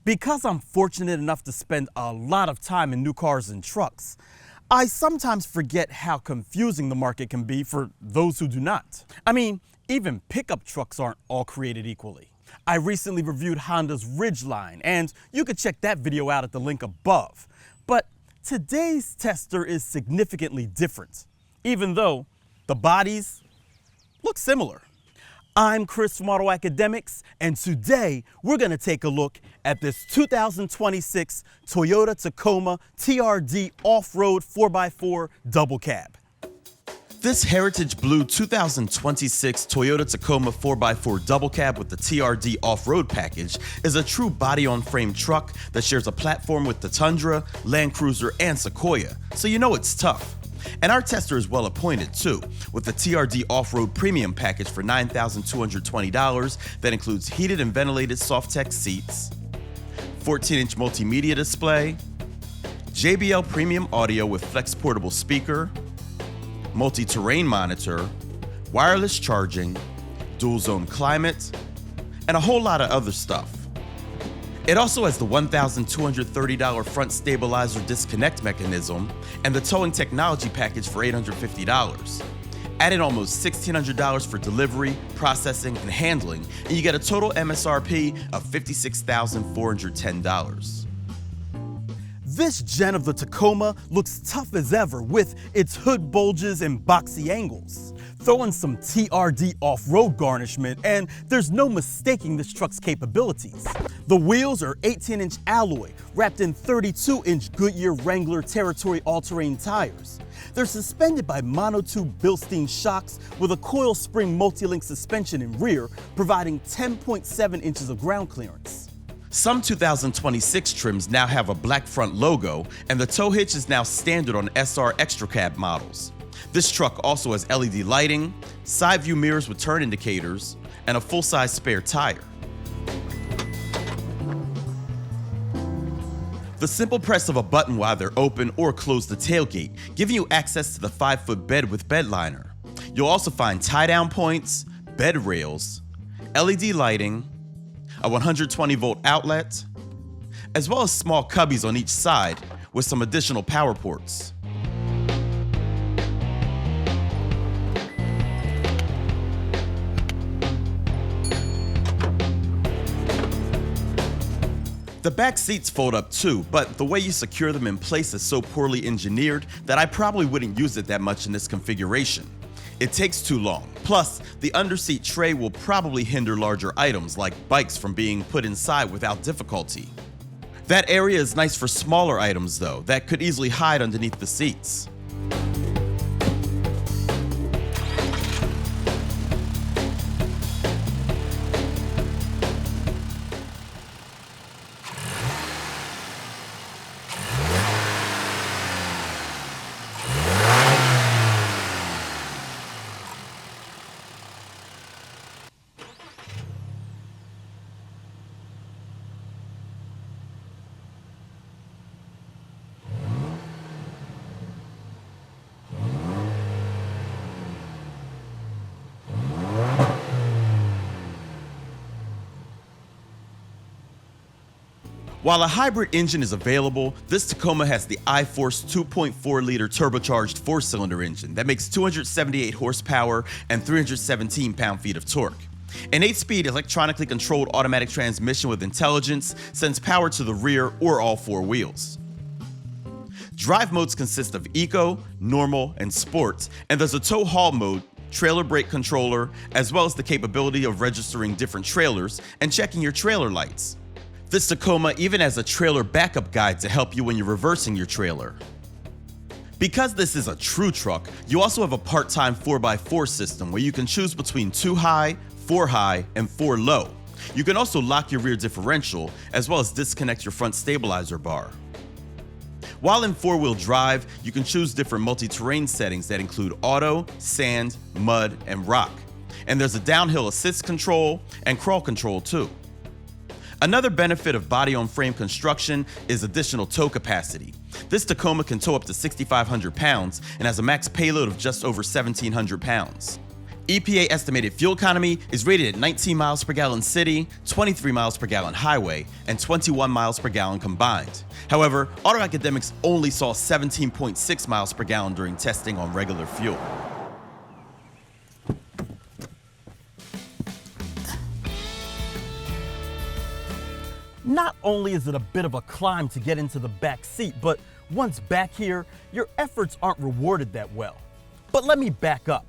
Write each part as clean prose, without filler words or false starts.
Because I'm fortunate enough to spend a lot of time in new cars and trucks, I sometimes forget how confusing the market can be for those who do not. I mean, even pickup trucks aren't all created equally. I recently reviewed Honda's Ridgeline, and you could check that video out at the link above. But today's tester is significantly different, even though the bodies look similar. I'm Chris from AutoAcademics, and today we're going to take a look at this 2026 Toyota Tacoma TRD Off-Road 4x4 double cab. This heritage blue 2026 Toyota Tacoma 4x4 double cab with the TRD Off-Road package is a true body-on-frame truck that shares a platform with the Tundra, Land Cruiser, and Sequoia, so you know it's tough. And our tester is well appointed too, with the TRD Off-Road Premium package for $9,220 that includes heated and ventilated Softex seats, 14-inch multimedia display, JBL Premium audio with flex portable speaker, multi-terrain monitor, wireless charging, dual zone climate, and a whole lot of other stuff. It also has the $1,230 front stabilizer disconnect mechanism and the towing technology package for $850. Add in almost $1,600 for delivery, processing, and handling, and you get a total MSRP of $56,410. This gen of the Tacoma looks tough as ever with its hood bulges and boxy angles. Throw in some TRD off-road garnishment and there's no mistaking this truck's capabilities. The wheels are 18-inch alloy wrapped in 32-inch Goodyear Wrangler Territory all-terrain tires. They're suspended by monotube Bilstein shocks with a coil spring multi-link suspension in rear, providing 10.7 inches of ground clearance. Some 2026 trims now have a black front logo, and the tow hitch is now standard on SR Extra Cab models. This truck also has LED lighting, side view mirrors with turn indicators, and a full-size spare tire. The simple press of a button will either open or close the tailgate, giving you access to the 5-foot bed with bed liner. You'll also find tie-down points, bed rails, LED lighting, a 120-volt outlet, as well as small cubbies on each side with some additional power ports. The back seats fold up too, but the way you secure them in place is so poorly engineered that I probably wouldn't use it that much in this configuration. It takes too long. Plus, the underseat tray will probably hinder larger items like bikes from being put inside without difficulty. That area is nice for smaller items though, that could easily hide underneath the seats. While a hybrid engine is available, this Tacoma has the iForce 2.4-liter turbocharged 4-cylinder engine that makes 278 horsepower and 317 pound-feet of torque. An 8-speed electronically controlled automatic transmission with intelligence sends power to the rear or all 4 wheels. Drive modes consist of Eco, Normal, and Sport, and there's a tow haul mode, trailer brake controller, as well as the capability of registering different trailers and checking your trailer lights. This Tacoma even has a trailer backup guide to help you when you're reversing your trailer. Because this is a true truck, you also have a part-time 4x4 system where you can choose between 2 high, 4 high, and 4 low. You can also lock your rear differential, as well as disconnect your front stabilizer bar. While in 4-wheel drive, you can choose different multi-terrain settings that include auto, sand, mud, and rock. And there's a downhill assist control and crawl control too. Another benefit of body-on-frame construction is additional tow capacity. This Tacoma can tow up to 6,500 pounds and has a max payload of just over 1,700 pounds. EPA estimated fuel economy is rated at 19 miles per gallon city, 23 miles per gallon highway, and 21 miles per gallon combined. However, AutoAcademics only saw 17.6 miles per gallon during testing on regular fuel. Not only is it a bit of a climb to get into the back seat, but once back here, your efforts aren't rewarded that well. But let me back up.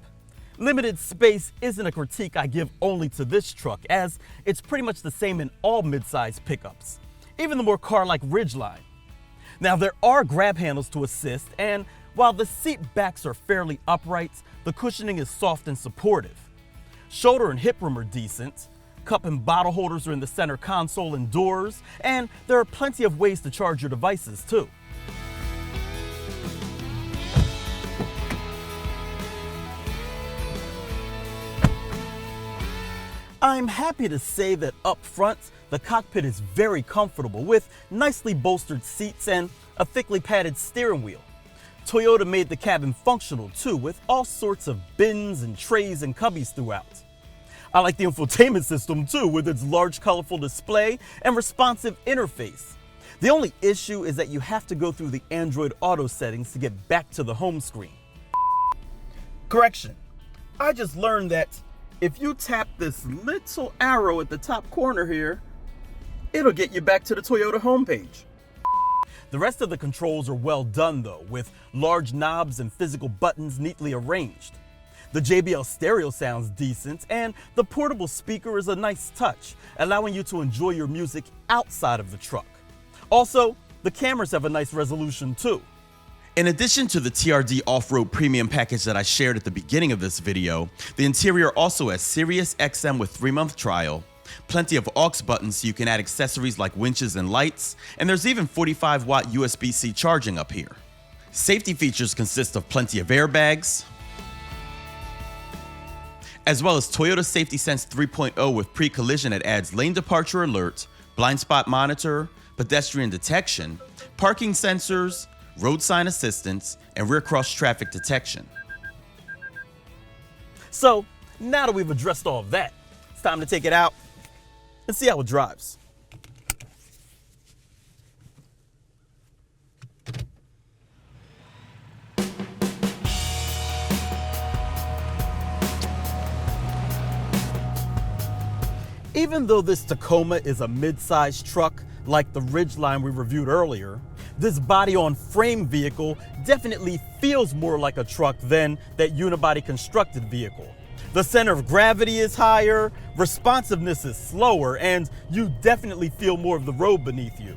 Limited space isn't a critique I give only to this truck, as it's pretty much the same in all midsize pickups, even the more car-like Ridgeline. Now, there are grab handles to assist, and while the seat backs are fairly upright, the cushioning is soft and supportive. Shoulder and hip room are decent. Cup and bottle holders are in the center console and doors, and there are plenty of ways to charge your devices too. I'm happy to say that up front, the cockpit is very comfortable with nicely bolstered seats and a thickly padded steering wheel. Toyota made the cabin functional too, with all sorts of bins and trays and cubbies throughout. I like the infotainment system too, with its large colorful display and responsive interface. The only issue is that you have to go through the Android Auto settings to get back to the home screen. Correction, I just learned that if you tap this little arrow at the top corner here, it'll get you back to the Toyota homepage. The rest of the controls are well done though, with large knobs and physical buttons neatly arranged. The JBL stereo sounds decent, and the portable speaker is a nice touch, allowing you to enjoy your music outside of the truck. Also, the cameras have a nice resolution too. In addition to the TRD Off-Road premium package that I shared at the beginning of this video, the interior also has Sirius XM with 3-month trial, plenty of aux buttons so you can add accessories like winches and lights, and there's even 45-watt USB-C charging up here. Safety features consist of plenty of airbags, as well as Toyota Safety Sense 3.0 with pre-collision that adds lane departure alert, blind spot monitor, pedestrian detection, parking sensors, road sign assistance, and rear cross traffic detection. So, now that we've addressed all of that, it's time to take it out and see how it drives. Even though this Tacoma is a mid-sized truck like the Ridgeline we reviewed earlier, this body-on-frame vehicle definitely feels more like a truck than that unibody constructed vehicle. The center of gravity is higher, responsiveness is slower, and you definitely feel more of the road beneath you.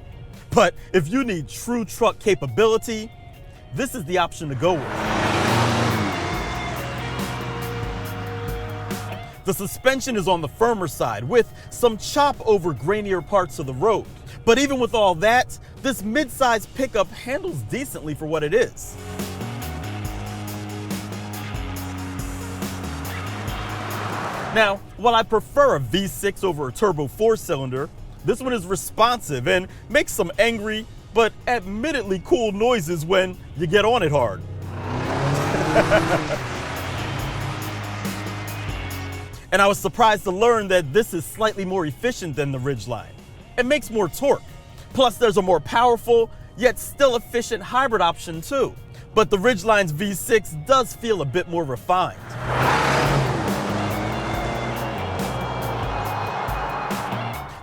But if you need true truck capability, this is the option to go with. The suspension is on the firmer side with some chop over grainier parts of the road. But even with all that, this mid-size pickup handles decently for what it is. Now, while I prefer a V6 over a turbo 4-cylinder, this one is responsive and makes some angry, but admittedly cool noises when you get on it hard. And I was surprised to learn that this is slightly more efficient than the Ridgeline. It makes more torque. Plus, there's a more powerful, yet still efficient hybrid option too. But the Ridgeline's V6 does feel a bit more refined.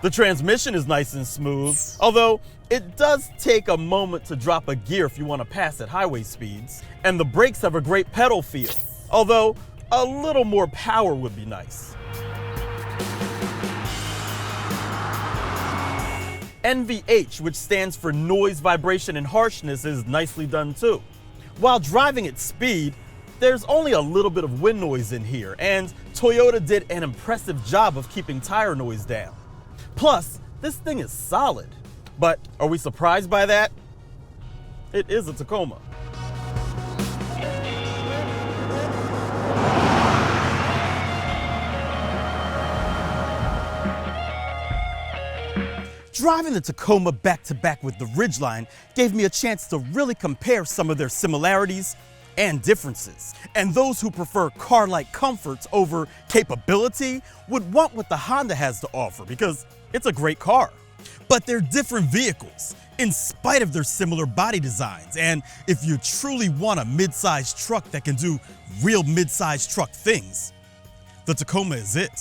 The transmission is nice and smooth, although it does take a moment to drop a gear if you want to pass at highway speeds. And the brakes have a great pedal feel, although a little more power would be nice. NVH, which stands for noise, vibration, and harshness, is nicely done too. While driving at speed, there's only a little bit of wind noise in here, and Toyota did an impressive job of keeping tire noise down. Plus, this thing is solid. But are we surprised by that? It is a Tacoma. Driving the Tacoma back-to-back with the Ridgeline gave me a chance to really compare some of their similarities and differences. And those who prefer car-like comforts over capability would want what the Honda has to offer because it's a great car. But they're different vehicles, in spite of their similar body designs. And if you truly want a mid-sized truck that can do real mid-sized truck things, the Tacoma is it.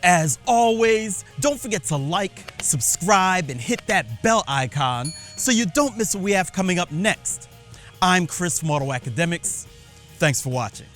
As always, don't forget to like, subscribe, and hit that bell icon so you don't miss what we have coming up next. I'm Chris from AutoAcademics. Thanks for watching.